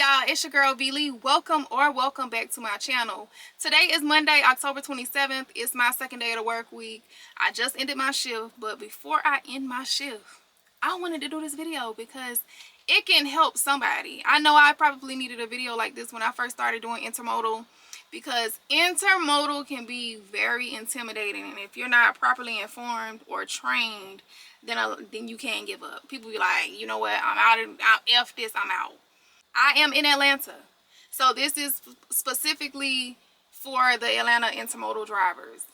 y'all, it's your girl B Lee. Welcome back to my channel. Today is Monday, October 27th. It's my second day of the work week. I just ended my shift, but before I end my shift, I wanted to do this video because it can help somebody. I know I probably needed a video like this when I first started doing intermodal, because intermodal can be very intimidating, and if you're not properly informed or trained, then you can't give up. People be like, you know what, I'm F this, I'm out. I am in Atlanta, so this is specifically for the Atlanta intermodal drivers.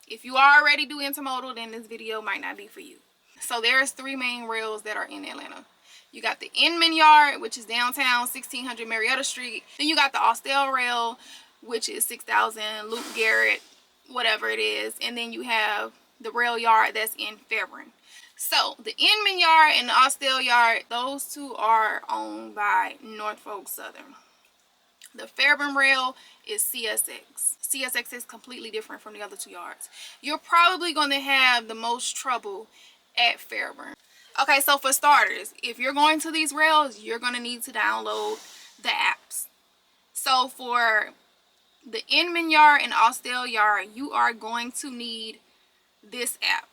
If you already do intermodal, then this video might not be for you. So there's three main rails that are in Atlanta. You got the Inman Yard, which is downtown 1600 Marietta Street. Then you got the Austell Rail, which is 6000 Loop Garrett, whatever it is. And then you have the rail yard that's in Fairburn. So the Inman Yard and the Austell Yard, those two are owned by Norfolk Southern. The Fairburn Rail is CSX. CSX is completely different from the other two yards. You're probably going to have the most trouble at Fairburn. Okay, so for starters, if you're going to these rails, you're going to need to download the apps. So for the Inman Yard and Austell Yard, you are going to need this app,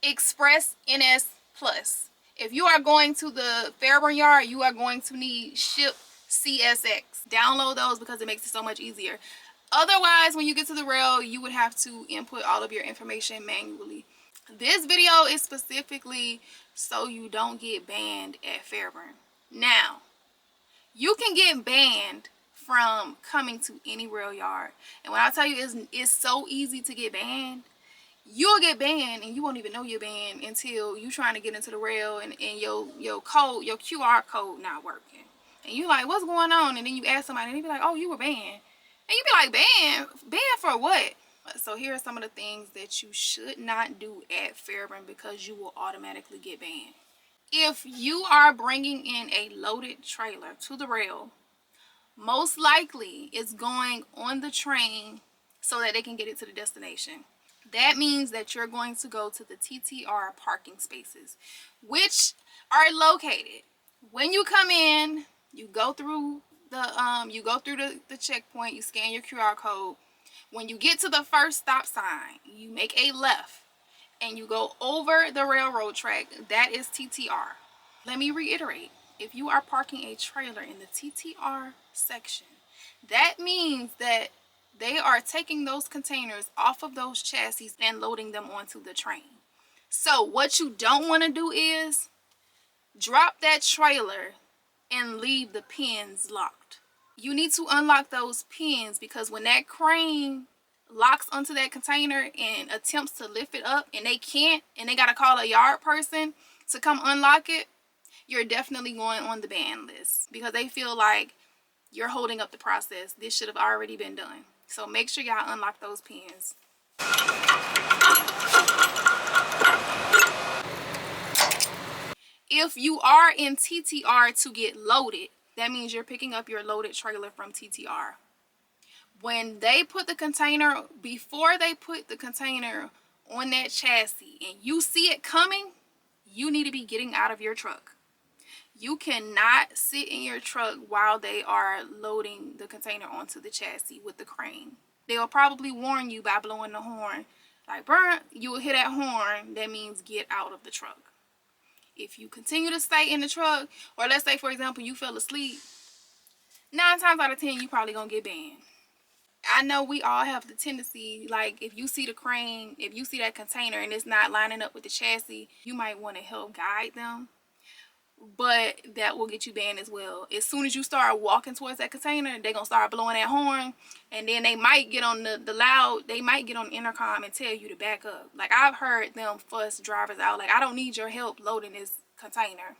Express NS Plus. If you are going to the Fairburn Yard, you are going to need Ship CSX. Download those because it makes it so much easier. Otherwise, when you get to the rail, you would have to input all of your information manually. This video is specifically so you don't get banned at Fairburn. Now, you can get banned from coming to any rail yard. And when I tell you it's so easy to get banned, you'll get banned and you won't even know you're banned until you're trying to get into the rail and your code, your QR code not working. And you're like, what's going on? And then you ask somebody and they be like, oh, you were banned. And you be like, banned for what? So here are some of the things that you should not do at Fairburn because you will automatically get banned. If you are bringing in a loaded trailer to the rail, most likely it's going on the train so that they can get it to the destination. That means that you're going to go to the TTR parking spaces, which are located. When you come in, you go through the checkpoint, you scan your QR code. When you get to the first stop sign, you make a left and you go over the railroad track. That is TTR. Let me reiterate. If you are parking a trailer in the TTR section, that means that they are taking those containers off of those chassis and loading them onto the train. So what you don't want to do is drop that trailer and leave the pins locked. You need to unlock those pins because when that crane locks onto that container and attempts to lift it up and they can't, and they got to call a yard person to come unlock it, you're definitely going on the ban list because they feel like you're holding up the process. This should have already been done. So make sure y'all unlock those pins. If you are in TTR to get loaded, that means you're picking up your loaded trailer from TTR. When they put the container, before they put the container on that chassis and you see it coming, you need to be getting out of your truck. You cannot sit in your truck while they are loading the container onto the chassis with the crane. They'll probably warn you by blowing the horn. Like, burn, you will hear that horn. That means get out of the truck. If you continue to stay in the truck, or let's say, for example, you fell asleep, 9 times out of 10, you probably gonna get banned. I know we all have the tendency, like if you see the crane, if you see that container and it's not lining up with the chassis, you might want to help guide them. But that will get you banned as well. As soon as you start walking towards that container, they're gonna start blowing that horn, and then they might get on the loud, they might get on the intercom and tell you to back up. Like, I've heard them fuss drivers out, like, I don't need your help loading this container.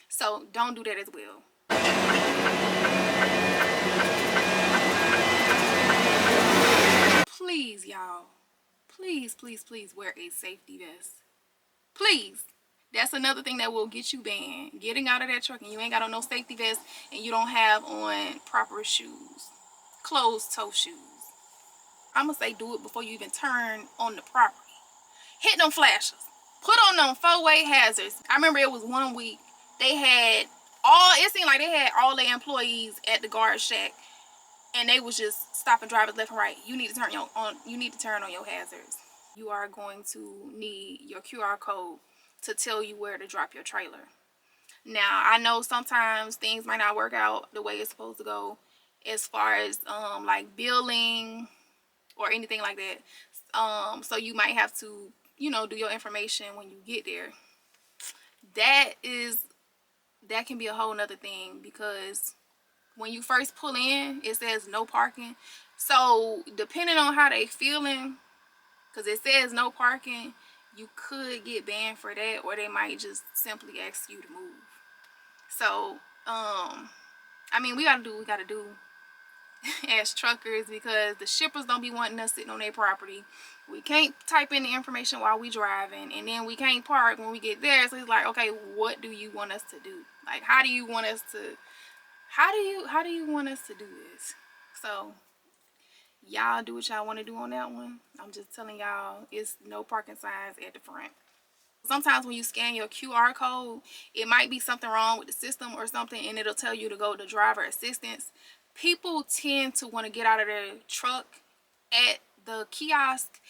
So don't do that as well. Please, y'all, please wear a safety vest. Please. That's another thing that will get you banned. Getting out of that truck and you ain't got on no safety vest and you don't have on proper shoes. Closed toe shoes. I'm going to say do it before you even turn on the property. Hit them flashers. Put on them 4-way hazards. I remember it was one week they had it seemed like they had all their employees at the guard shack, and they was just stopping drivers left and right. You need to turn on your hazards. You are going to need your QR code to tell you where to drop your trailer. Now, I know sometimes things might not work out the way it's supposed to go as far as like billing or anything like that. So you might have to, do your information when you get there. That can be a whole nother thing, because when you first pull in, it says no parking. So depending on how they feeling, because it says no parking, you could get banned for that, or they might just simply ask you to move. So I mean, we gotta do what we gotta do as truckers, because the shippers don't be wanting us sitting on their property. We can't type in the information while we driving, and then we can't park when we get there. So it's like, okay, what do you want us to do? Like, how do you want us to do this? So y'all do what y'all want to do on that one. I'm just telling y'all, it's no parking signs at the front. Sometimes when you scan your QR code, it might be something wrong with the system or something, and it'll tell you to go to driver assistance. People tend to want to get out of their truck at the kiosk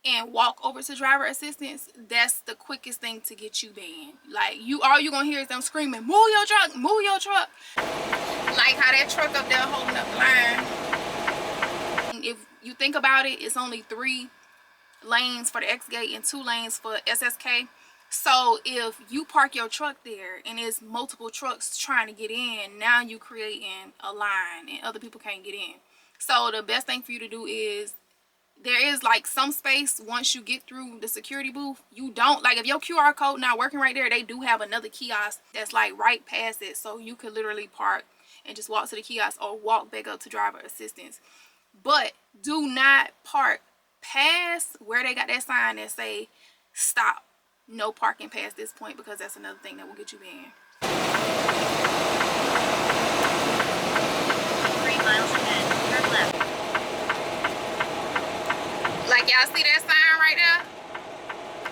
and walk over to driver assistance. That's the quickest thing to get you banned. Like, all you gonna hear is them screaming, move your truck, move your truck. Like how that truck up there holding up the line. If you think about it, it's only 3 lanes for the X gate and 2 lanes for SSK. So if you park your truck there and there's multiple trucks trying to get in, now you creating a line and other people can't get in. So the best thing for you to do is, there is like some space once you get through the security booth. You don't, like, if your QR code not working right there, they do have another kiosk that's like right past it, so you could literally park and just walk to the kiosk or walk back up to driver assistance. But do not park past where they got that sign that say stop, no parking past this point, because that's another thing that will get you banned. 3 miles ahead, turn left. Like, y'all see that sign right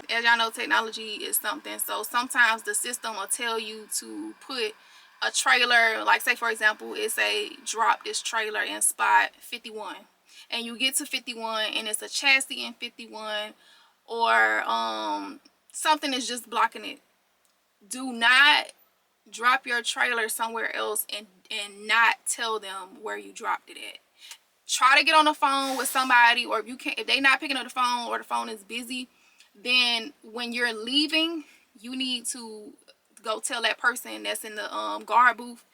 there? As y'all know, technology is something. So sometimes the system will tell you to put a trailer, like say for example, it say drop this trailer in spot 51, and you get to 51 and it's a chassis in 51, or something is just blocking it. Do not drop your trailer somewhere else and not tell them where you dropped it at. Try to get on the phone with somebody, or if they not picking up the phone or the phone is busy, then when you're leaving, you need to go tell that person that's in the guard booth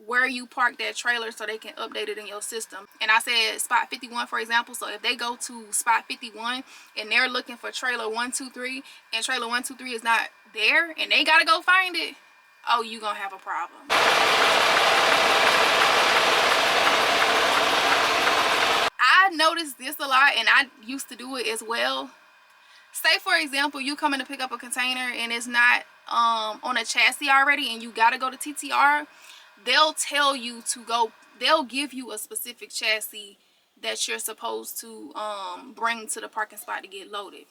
where you parked that trailer, so they can update it in your system. And I said spot 51, for example. So if they go to spot 51 and they're looking for trailer 123 and trailer 123 is not there and they gotta go find it, oh, you gonna have a problem. I noticed this a lot, and I used to do it as well. Say for example, you coming to pick up a container and it's not on a chassis already, and you gotta go to TTR. They'll tell you to go, they'll give you a specific chassis that you're supposed to bring to the parking spot to get loaded.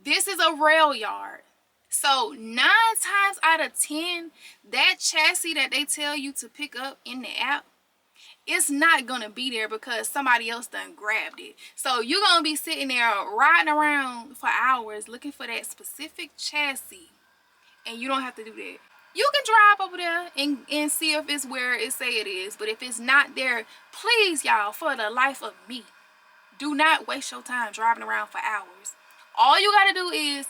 This is a rail yard, so 9 times out of 10, that chassis that they tell you to pick up in the app, it's not gonna be there because somebody else done grabbed it. So you're gonna be sitting there riding around for hours looking for that specific chassis, and you don't have to do that. You can drive over there and see if it's where it say it is, but if it's not there, please, y'all, for the life of me, do not waste your time driving around for hours. All you gotta do is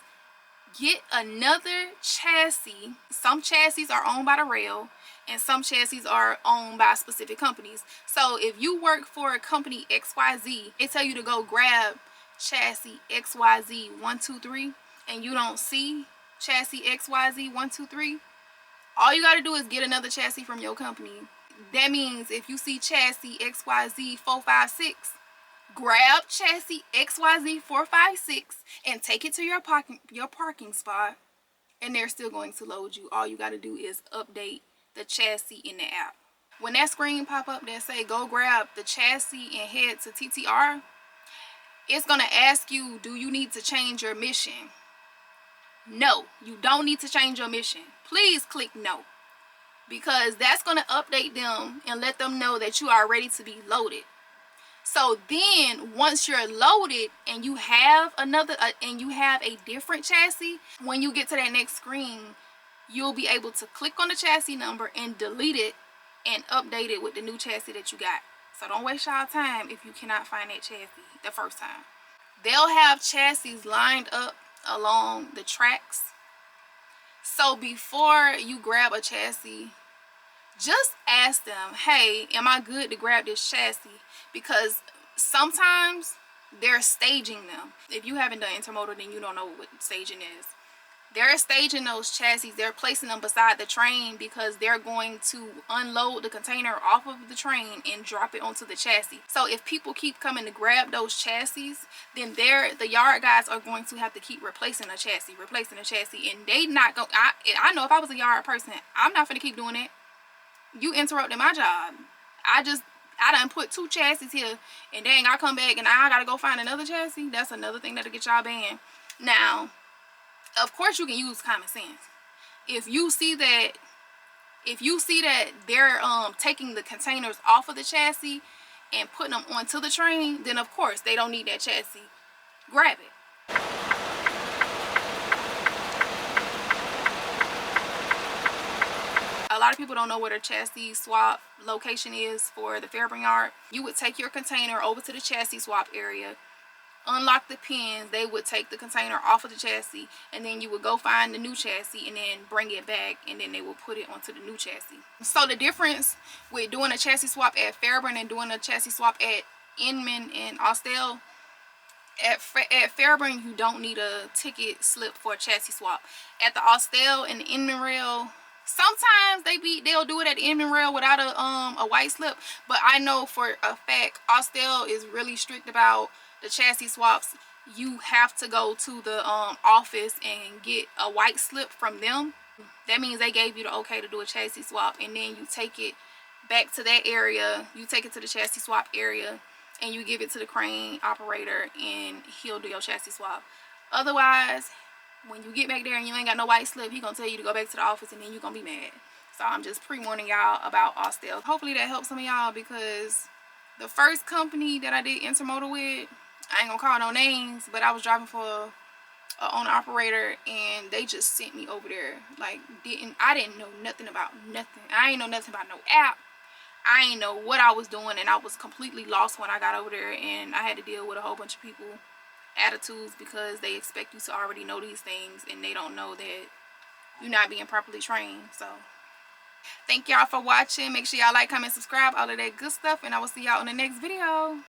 get another chassis. Some chassis are owned by the rail, and some chassis are owned by specific companies. So if you work for a company XYZ, they tell you to go grab chassis XYZ 123, and you don't see chassis XYZ 123, all you got to do is get another chassis from your company. That means if you see chassis XYZ 456, grab chassis XYZ 456 and take it to your parking spot, and they're still going to load you. All you got to do is update the chassis in the app. When that screen pop up that say go grab the chassis and head to TTR, it's going to ask you, do you need to change your mission? No, you don't need to change your mission. Please click no. because that's going to update them and let them know that you are ready to be loaded. So then once you're loaded and you have a different chassis, when you get to that next screen, you'll be able to click on the chassis number and delete it and update it with the new chassis that you got. So don't waste y'all time if you cannot find that chassis the first time. They'll have chassis lined up along the tracks. So before you grab a chassis, just ask them, hey, am I good to grab this chassis? Because sometimes they're staging them. If you haven't done intermodal, then you don't know what staging is. They're staging those chassis. They're placing them beside the train because they're going to unload the container off of the train and drop it onto the chassis. So if people keep coming to grab those chassis, then the yard guys are going to have to keep replacing a chassis, and they not go. I know if I was a yard person, I'm not gonna keep doing it. You interrupted my job. I done put 2 chassis here, and dang, I come back and I gotta go find another chassis. That's another thing that'll get y'all banned. Now, of course, you can use common sense. If you see that they're taking the containers off of the chassis and putting them onto the train, then of course they don't need that chassis. Grab it. A lot of people don't know where the chassis swap location is for the Fairburn yard. You would take your container over to the chassis swap area, unlock the pins. They would take the container off of the chassis, and then you would go find the new chassis and then bring it back, and then they will put it onto the new chassis. So the difference with doing a chassis swap at Fairburn and doing a chassis swap at Inman and Austell, at Fairburn you don't need a ticket slip for a chassis swap. At the Austell and the Inman rail, sometimes they'll do it at the Inman rail without a white slip, but I know for a fact Austell is really strict about the chassis swaps. You have to go to the office and get a white slip from them. That means they gave you the okay to do a chassis swap, and then you take it back to that area. You take it to the chassis swap area and you give it to the crane operator, and he'll do your chassis swap. Otherwise, when you get back there and you ain't got no white slip, he gonna tell you to go back to the office, and then you gonna be mad. So I'm just pre-warning y'all about Austell. Hopefully that helps some of y'all, because the first company that I did intermodal with, I ain't gonna call no names, but I was driving for a owner operator, and they just sent me over there. Like, I didn't know nothing about nothing. I ain't know nothing about no app. I ain't know what I was doing, and I was completely lost when I got over there, and I had to deal with a whole bunch of people attitudes because they expect you to already know these things, and they don't know that you're not being properly trained. So thank y'all for watching. Make sure y'all like, comment, subscribe, all of that good stuff, and I will see y'all in the next video.